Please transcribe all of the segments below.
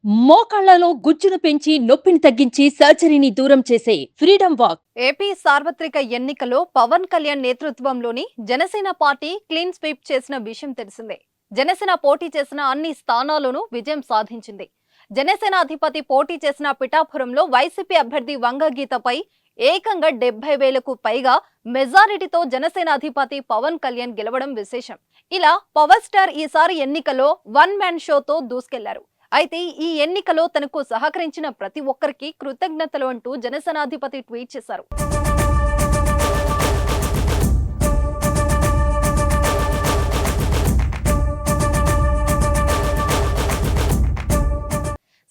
మోకాళ్లలో గుజ్జును పెంచి నొప్పిని తగ్గించి సర్జరీని దూరం చేసే ఫ్రీడమ్ వాక్. ఏపీ సార్వత్రిక ఎన్నికల్లో పవన్ కళ్యాణ్ నేతృత్వంలోని జనసేన పార్టీ క్లీన్ స్వీప్ చేసిన విషయం తెలిసిందే. జనసేన పోటీ చేసిన అన్ని స్థానాల్లోనూ విజయం సాధించింది. జనసేన అధిపతి పోటీ చేసిన పిఠాపురంలో వైసీపీ అభ్యర్థి వంగగీతపై ఏకంగా 70,000కు పైగా మెజారిటీతో జనసేన అధిపతి పవన్ కళ్యాణ్ గెలవడం విశేషం. ఇలా పవర్ స్టార్ ఈసారి ఎన్నికలో వన్ మ్యాన్ షోతో దూసుకెళ్లారు. అయితే ఈ ఎన్నికలో తనకు సహకరించిన ప్రతి ఒక్కరికి కృతజ్ఞతలు అంటూ జనసేన అధిపతి ట్వీట్ చేశారు.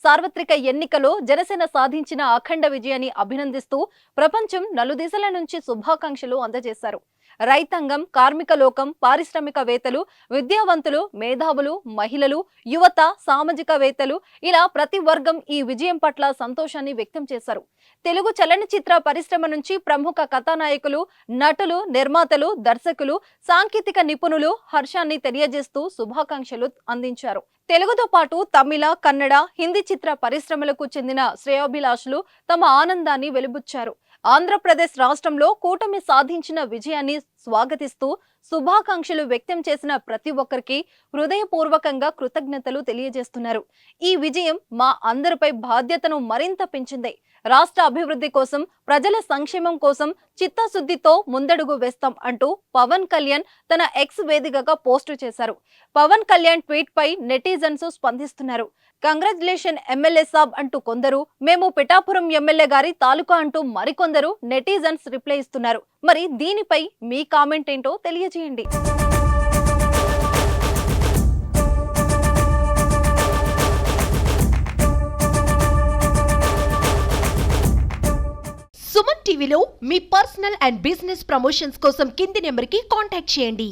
సార్వత్రిక ఎన్నికలో జనసేన సాధించిన అఖండ విజయాన్ని అభినందిస్తూ ప్రపంచం నలుదిశల నుంచి శుభాకాంక్షలు అందజేశారు. రైతాంగం, కార్మిక లోకం, పారిశ్రామికవేత్తలు, విద్యావంతులు, మేధావులు, మహిళలు, యువత, సామాజికవేత్తలు ఇలా ప్రతి వర్గం ఈ విజయం పట్ల సంతోషాన్ని వ్యక్తం చేశారు. తెలుగు చలనచిత్ర పరిశ్రమ నుంచి ప్రముఖ కథానాయకులు, నటులు, నిర్మాతలు, దర్శకులు, సాంకేతిక నిపుణులు హర్షాన్ని తెలియజేస్తూ శుభాకాంక్షలు అందించారు. తెలుగుతో పాటు తమిళ, కన్నడ, హిందీ చిత్ర పరిశ్రమలకు చెందిన శ్రేయోభిలాషులు తమ ఆనందాన్ని వెలిబుచ్చారు. ఆంధ్రప్రదేశ్ రాష్ట్రంలో కూటమి సాధించిన విజయాన్ని స్వాగతిస్తూ శుభాకాంక్షలు వ్యక్తం చేసిన ప్రతి ఒక్కరికి హృదయపూర్వకంగా కృతజ్ఞతలు తెలియజేస్తున్నారు. ఈ విజయం మా అందరిపై బాధ్యతను మరింత పెంచింది. రాష్ట్ర అభివృద్ధి కోసం, ప్రజల సంక్షేమం కోసం చిత్తశుద్ధితో ముందడుగు వేస్తాం అంటూ పవన్ కళ్యాణ్ తన ఎక్స్ వేదికగా పోస్టు చేశారు. పవన్ కళ్యాణ్ ట్వీట్ పై నెటిజన్స్ స్పందిస్తున్నారు. కంగ్రాచులేషన్ ఎమ్మెల్యే సాబ్ అంటూ కొందరు, మేము పిఠాపురం ఎమ్మెల్యే గారి తాలూకా అంటూ మరికొందరు నెటిజన్స్ రిప్లై ఇస్తున్నారు. మరి దీనిపై మీ కామెంట్ ఏంటో తెలియజేయండి. సుమన్ టీవీలో మీ పర్సనల్ అండ్ బిజినెస్ ప్రమోషన్స్ కోసం కింది నెంబర్కి కాంటాక్ట్ చేయండి.